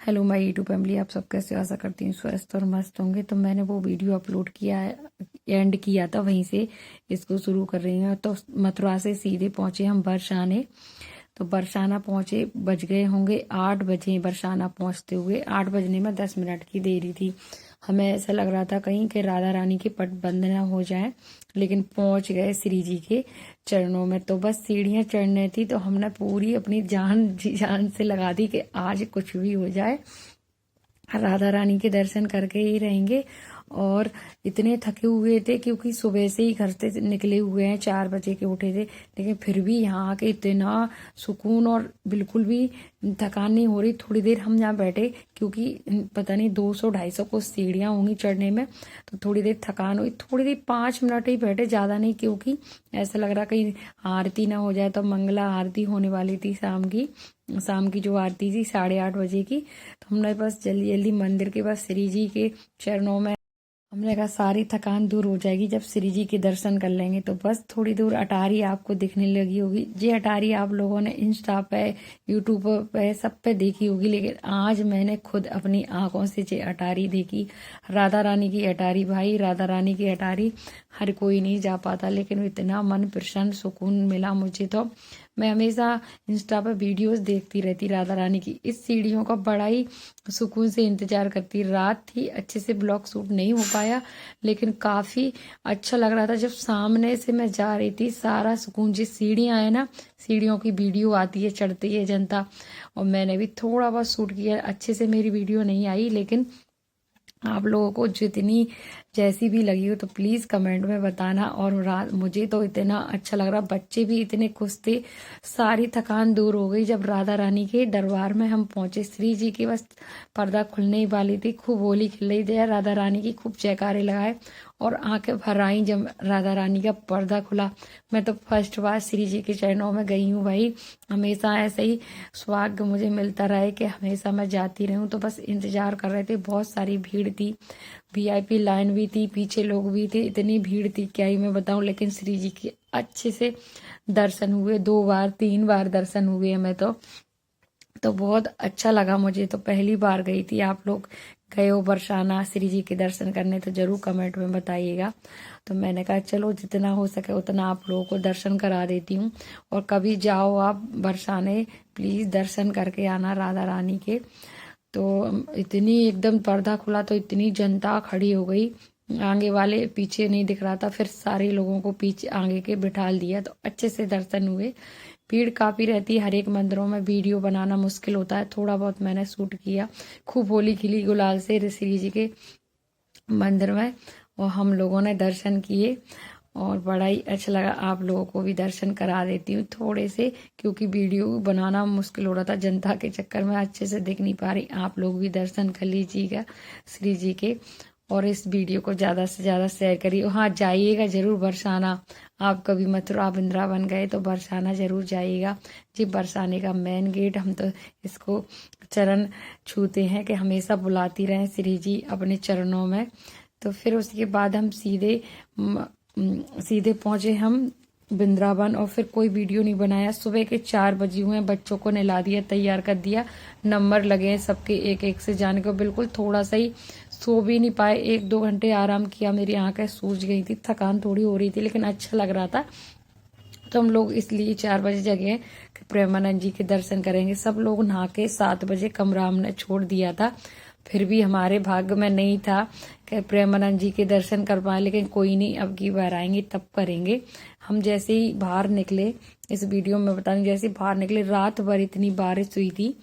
Hello my YouTube family, आप सब कैसे हो? आशा करती हूँ स्वस्थ और मस्त होंगे। तो मैंने वो वीडियो अपलोड किया है, एंड किया था, वहीं से इसको शुरू कर रही हूँ। तो मथुरा से सीधे पहुंचे हम बरसाने। तो बरसाना पहुंचे, बज गए होंगे 8 बजे। बरसाना पहुंचते हुए 8 बजने में 10 मिनट की देरी थी। हमें ऐसा लग रहा था कहीं कि राधा रानी के पट बंद ना हो जाए, लेकिन पहुंच गए श्री जी के चरणों में। तो बस सीढ़ियां चढ़ने थी, तो हमने पूरी अपनी जान जी जान से लगा दी कि आज कुछ भी हो जाए राधा रानी के दर्शन करके ही रहेंगे। और इतने थके हुए थे क्योंकि सुबह से ही घर से निकले हुए हैं, 4 बजे के उठे थे, लेकिन फिर भी यहाँ आके इतना सुकून और बिल्कुल भी थकान नहीं हो रही। थोड़ी देर हम यहाँ बैठे क्योंकि पता नहीं 200-250 को सीढ़ियाँ होंगी चढ़ने में, तो थोड़ी देर थकान हुई। थोड़ी देर 5 मिनट ही बैठे, ज्यादा नहीं, क्योंकि ऐसा लग रहा कहीं आरती ना हो जाए। तो मंगला आरती होने वाली थी शाम की जो आरती थी 8:30 बजे की। तो हमने बस जल्दी जल्दी मंदिर के बस श्री जी के चरणों में, हमने कहा सारी थकान दूर हो जाएगी जब श्री जी के दर्शन कर लेंगे। तो बस थोड़ी दूर अटारी आपको दिखने लगी होगी। ये अटारी आप लोगों ने इंस्टा पे, यूट्यूब पे, सब पे देखी होगी, लेकिन आज मैंने खुद अपनी आंखों से ये अटारी देखी। राधा रानी की अटारी भाई, राधा रानी की अटारी हर कोई नहीं जा पाता, लेकिन इतना मन प्रसन्न सुकून मिला मुझे। तो मैं हमेशा इंस्टा पर वीडियोस देखती रहती राधा रानी की। इस सीढ़ियों का बड़ा ही सुकून से इंतजार करती। रात थी, अच्छे से ब्लॉग शूट नहीं हो पाया, लेकिन काफी अच्छा लग रहा था जब सामने से मैं जा रही थी। सारा सुकून, जिस सीढ़ियां है ना, सीढ़ियों की वीडियो आती है, चढ़ती है जनता, और मैंने भी थोड़ा बहुत शूट किया। अच्छे से मेरी वीडियो नहीं आई, लेकिन आप लोगों को जितनी जैसी भी लगी हो तो प्लीज कमेंट में बताना। और मुझे तो इतना अच्छा लग रहा, बच्चे भी इतने खुश थे। सारी थकान दूर हो गई जब राधा रानी के दरबार में हम पहुंचे। श्री जी की बस पर्दा खुलने ही वाली थी, खूब होली खिल रही थी, राधा रानी की खूब जयकारे लगाए और आंखें भर आई जब राधा रानी का पर्दा खुला। मैं तो फर्स्ट बार श्री जी के चरणों में गई हूँ भाई। हमेशा ऐसे ही सौभाग्य मुझे मिलता रहे कि हमेशा मैं जाती रहूं। तो बस इंतजार कर रहे थे, बहुत सारी भीड़ थी, वीआईपी लाइन भी थी, पीछे लोग भी थे, इतनी भीड़ थी क्या ही मैं बताऊं। लेकिन श्री जी के अच्छे से दर्शन हुए, 2 बार 3 बार दर्शन हुए हमें। तो बहुत अच्छा लगा मुझे। तो पहली बार गई थी। आप लोग गए हो बरसाना श्री जी के दर्शन करने तो जरूर कमेंट में बताइएगा। तो मैंने कहा चलो जितना हो सके उतना आप लोगों को दर्शन करा देती हूँ। और कभी जाओ आप बरसाने, प्लीज दर्शन करके आना राधा रानी के। तो इतनी एकदम पर्दा खुला तो इतनी जनता खड़ी हो गई, आगे वाले पीछे नहीं दिख रहा था, फिर सारे लोगों को पीछे आगे के बिठाल दिया, तो अच्छे से दर्शन हुए। भीड़ काफी रहती है, हर एक मंदिरों में वीडियो बनाना मुश्किल होता है, थोड़ा बहुत मैंने शूट किया। खूब होली खिली गुलाल से श्री जी के मंदिर में, और हम लोगों ने दर्शन किए और बड़ा ही अच्छा लगा। आप लोगों को भी दर्शन करा देती हूँ थोड़े से, क्योंकि वीडियो बनाना मुश्किल हो रहा था जनता के चक्कर में, अच्छे से दिख नहीं पा रही। आप लोग भी दर्शन कर लीजिएगा श्री जी के, और इस वीडियो को ज्यादा से ज्यादा शेयर करिए। हाँ, जाइएगा जरूर बरसाना। आप कभी मथुरा वृंदावन गए तो बरसाना जरूर जाइएगा। जी, बरसाने का मेन गेट, हम तो इसको चरण छूते हैं कि हमेशा बुलाती रहें श्री जी अपने चरणों में। तो फिर उसके बाद हम सीधे पहुंचे हम वृंदावन, और फिर कोई वीडियो नहीं बनाया। सुबह के 4 बजे हुए हैं, बच्चों को नहला दिया, तैयार कर दिया, नंबर लगे हैं सबके एक एक से जाने को। बिल्कुल थोड़ा सा ही सो भी नहीं पाए, 1-2 घंटे आराम किया, मेरी आंखें सूज गई थी, थकान थोड़ी हो रही थी, लेकिन अच्छा लग रहा था। तो हम लोग इसलिए 4 बजे जगे कि प्रेमानंद जी के दर्शन करेंगे। सब लोग नहा के 7 बजे कमरा हमने छोड़ दिया था, फिर भी हमारे भाग्य में नहीं था कि प्रेमानंद जी के दर्शन कर पाए, लेकिन कोई नहीं, अब की बार आएंगे तब करेंगे। हम जैसे ही बाहर निकले, इस वीडियो में बता दें, जैसे बाहर निकले रात भर इतनी बारिश हुई थी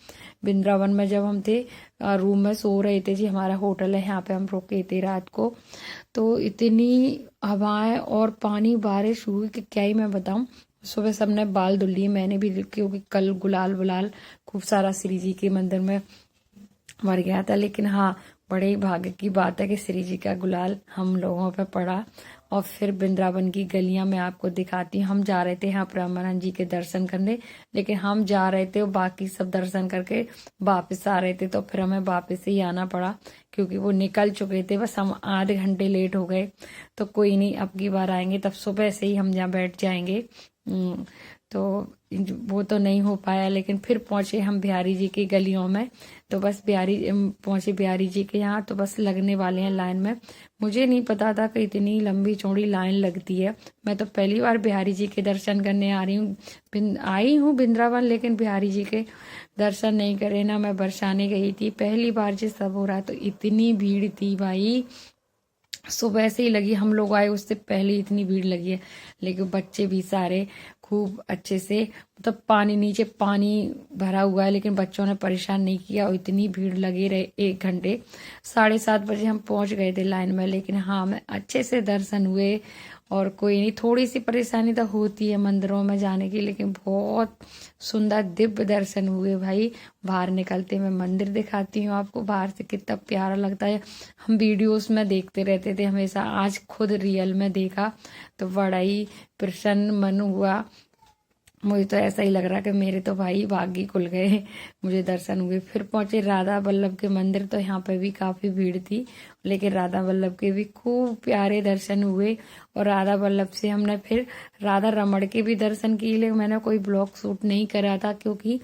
वृंदावन में। जब हम थे रूम में सो रहे थे, जी हमारा होटल है यहाँ पे, हम रुके थे रात को, तो इतनी हवाएं और पानी बारिश हुई कि क्या ही मैं बताऊं। सुबह सबने बाल धुल लिए, मैंने भी, क्योंकि कल गुलाल बुलाल खूब सारा श्री जी के मंदिर में मर गया था। लेकिन हाँ, बड़े ही भाग्य की बात है कि श्री जी का गुलाल हम लोगों पे पड़ा। और फिर वृंदावन की गलियां मैं आपको दिखाती हूँ। हम जा रहे थे यहाँ प्रेमानंद जी के दर्शन करने, लेकिन हम जा रहे थे और बाकी सब दर्शन करके वापस आ रहे थे, तो फिर हमें वापस ही आना पड़ा क्योंकि वो निकल चुके थे। बस हम आधे घंटे लेट हो गए। तो कोई नहीं, अब की बार आएंगे तब सुबह से ही हम यहाँ बैठ जाएंगे तो वो तो नहीं हो पाया, लेकिन फिर पहुंचे हम बिहारी जी की गलियों में। तो बस पहुंचे बिहारी जी के यहाँ, तो बस लगने वाले हैं लाइन में। मुझे नहीं पता था कि इतनी लंबी चौड़ी लाइन लगती है। मैं तो पहली बार बिहारी जी के दर्शन करने आ रही हूँ, आई हूँ वृंदावन, लेकिन बिहारी जी के दर्शन नहीं करे ना। मैं बरसाने गई थी पहली बार, जी सब हो रहा, तो इतनी भीड़ थी भाई, सुबह से ही लगी, हम लोग आए उससे पहले इतनी भीड़ लगी है। लेकिन बच्चे भी सारे खूब अच्छे से, मतलब पानी नीचे पानी भरा हुआ है, लेकिन बच्चों ने परेशान नहीं किया और इतनी भीड़ लगे रहे। 1 घंटे 7:30 बजे हम पहुंच गए थे लाइन में, लेकिन हाँ मैं अच्छे से दर्शन हुए। और कोई नहीं, थोड़ी सी परेशानी तो होती है मंदिरों में जाने की, लेकिन बहुत सुंदर दिव्य दर्शन हुए भाई। बाहर निकलते मैं मंदिर दिखाती हूँ आपको, बाहर से कितना प्यारा लगता है। हम वीडियोस में देखते रहते थे हमेशा, आज खुद रियल में देखा तो बड़ा ही प्रसन्न मन हुआ। मुझे तो ऐसा ही लग रहा कि मेरे तो भाई भाग्य खुल गए, मुझे दर्शन हुए। फिर पहुंचे राधा वल्लभ के मंदिर, तो यहाँ पे भी काफी भीड़ थी, लेकिन राधा वल्लभ के भी खूब प्यारे दर्शन हुए। और राधा वल्लभ से हमने फिर राधा रमण के भी दर्शन किए, लेकिन मैंने कोई ब्लॉग शूट नहीं करा था क्योंकि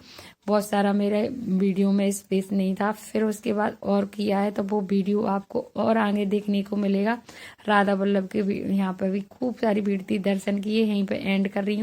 बहुत सारा मेरे वीडियो में स्पेस नहीं था। फिर उसके बाद और किया है, तो वो वीडियो आपको और आगे देखने को मिलेगा। राधा वल्लभ के भी यहाँ पे भी खूब सारी भीड़ थी, दर्शन किए, यहीं पे एंड कर रही हूँ।